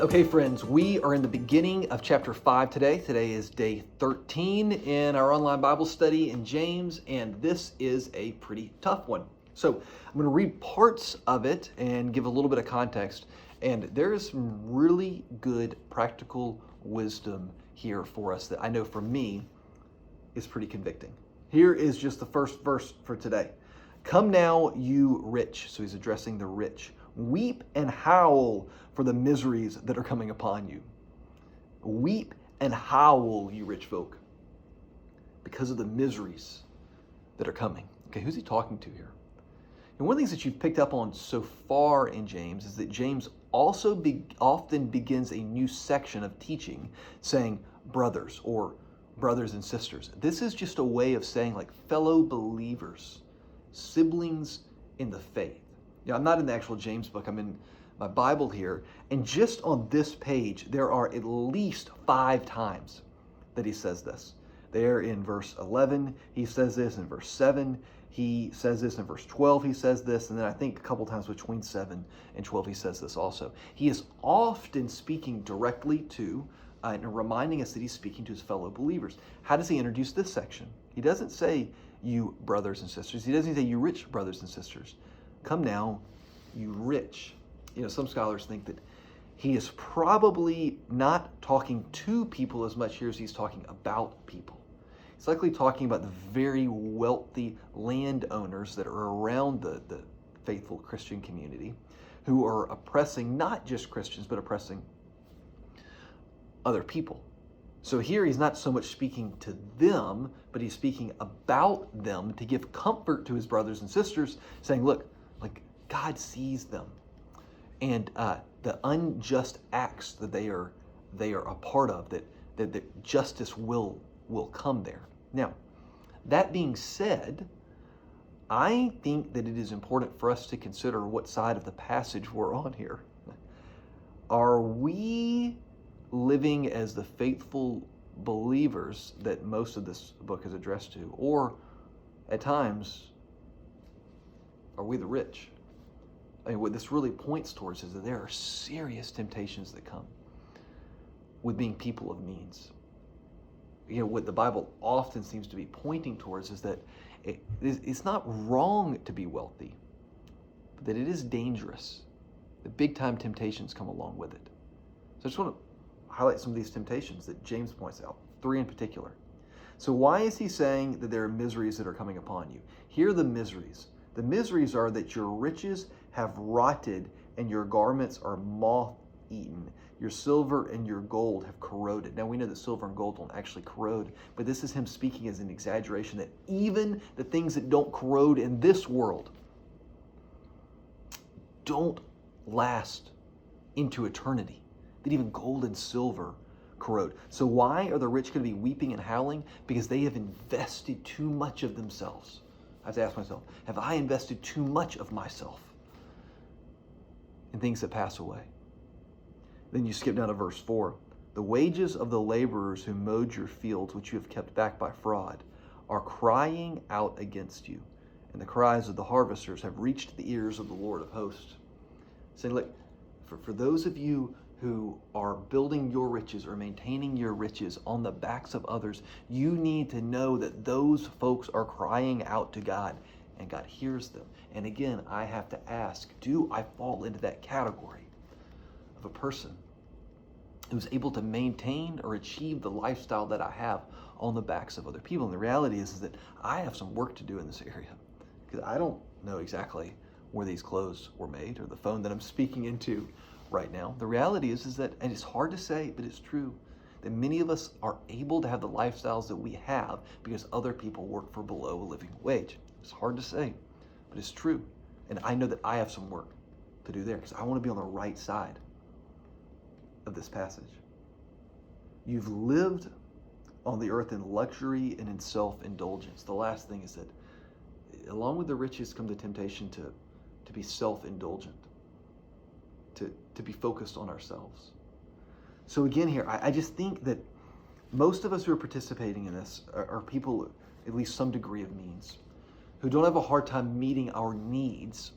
Okay, friends, we are in the beginning of chapter 5 today. Today is day 13 in our online Bible study in James, and this is a pretty tough one. So I'm going to read parts of it and give a little bit of context. And there is some really good practical wisdom here for us that I know for me is pretty convicting. Here is just the first verse for today. Come now, you rich. So he's addressing the rich. Weep and howl for the miseries that are coming upon you. Weep and howl, you rich folk, because of the miseries that are coming. Okay, who's he talking to here? And one of the things that you've picked up on so far in James is that James also often begins a new section of teaching saying brothers or brothers and sisters. This is just a way of saying like fellow believers, siblings in the faith. Yeah, I'm not in the actual James book. I'm in my Bible here. And just on this page, there are at least 5 times that he says this. There in verse 11, he says this. In verse 7, he says this. In verse 12, he says this. And then I think a couple times between 7 and 12, he says this also. He is often speaking directly to and reminding us that he's speaking to his fellow believers. How does he introduce this section? He doesn't say, you brothers and sisters. He doesn't say, you rich brothers and sisters. Come now, you rich. You know, some scholars think that he is probably not talking to people as much here as he's talking about people. He's likely talking about the very wealthy landowners that are around the faithful Christian community who are oppressing not just Christians, but oppressing other people. So here he's not so much speaking to them, but he's speaking about them to give comfort to his brothers and sisters, saying, look, like God sees them, and the unjust acts that they are a part of, that justice will come there. Now, that being said, I think that it is important for us to consider what side of the passage we're on here. Are we living as the faithful believers that most of this book is addressed to, or at times are we the rich? I mean, what this really points towards is that there are serious temptations that come with being people of means. You know, what the Bible often seems to be pointing towards is that it's not wrong to be wealthy, but that it is dangerous. The big time temptations come along with it. So I just want to highlight some of these temptations that James points out, 3 in particular. So why is he saying that there are miseries that are coming upon you? Here are the miseries. The miseries are that your riches have rotted and your garments are moth-eaten. Your silver and your gold have corroded. Now we know that silver and gold don't actually corrode, but this is him speaking as an exaggeration that even the things that don't corrode in this world don't last into eternity. That even gold and silver corrode. So why are the rich going to be weeping and howling? Because they have invested too much of themselves. I have to ask myself, have I invested too much of myself in things that pass away? Then you skip down to verse 4. The wages of the laborers who mowed your fields, which you have kept back by fraud, are crying out against you. And the cries of the harvesters have reached the ears of the Lord of hosts. Saying, look, for those of you who are building your riches or maintaining your riches on the backs of others, you need to know that those folks are crying out to God, and God hears them. And again, I have to ask, do I fall into that category of a person who's able to maintain or achieve the lifestyle that I have on the backs of other people? And the reality is that I have some work to do in this area, because I don't know exactly where these clothes were made or the phone that I'm speaking into right now. The reality is that, and it's hard to say, but it's true, that many of us are able to have the lifestyles that we have because other people work for below a living wage. It's hard to say, but it's true. And I know that I have some work to do there because I want to be on the right side of this passage. You've lived on the earth in luxury and in self-indulgence. The last thing is that along with the riches come the temptation to be self-indulgent, to be focused on ourselves. So again here, I just think that most of us who are participating in this are people at least some degree of means, who don't have a hard time meeting our needs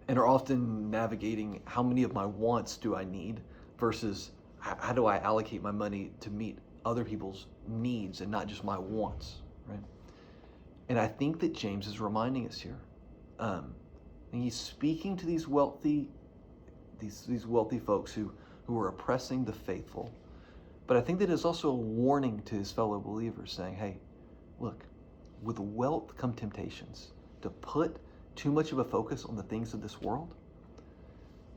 and are often navigating how many of my wants do I need versus how do I allocate my money to meet other people's needs and not just my wants, right? And I think that James is reminding us here. And he's speaking to these wealthy folks who are oppressing the faithful. But I think that it's also a warning to his fellow believers, saying, hey, look, with wealth come temptations to put too much of a focus on the things of this world,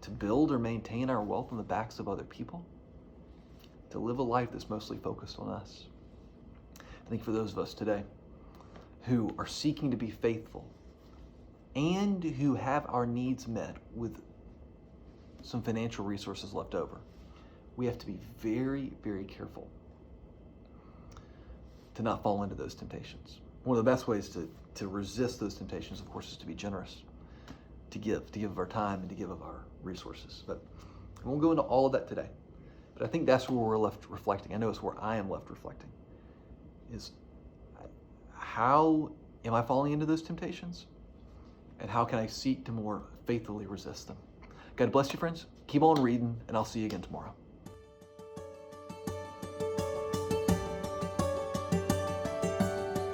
to build or maintain our wealth on the backs of other people, to live a life that's mostly focused on us. I think for those of us today who are seeking to be faithful and who have our needs met with some financial resources left over, we have to be very, very careful to not fall into those temptations. One of the best ways to resist those temptations, of course, is to be generous, to give of our time and to give of our resources. But I won't go into all of that today. But I think that's where we're left reflecting. I know it's where I am left reflecting, is how am I falling into those temptations? And how can I seek to more faithfully resist them? God bless you, friends. Keep on reading, and I'll see you again tomorrow.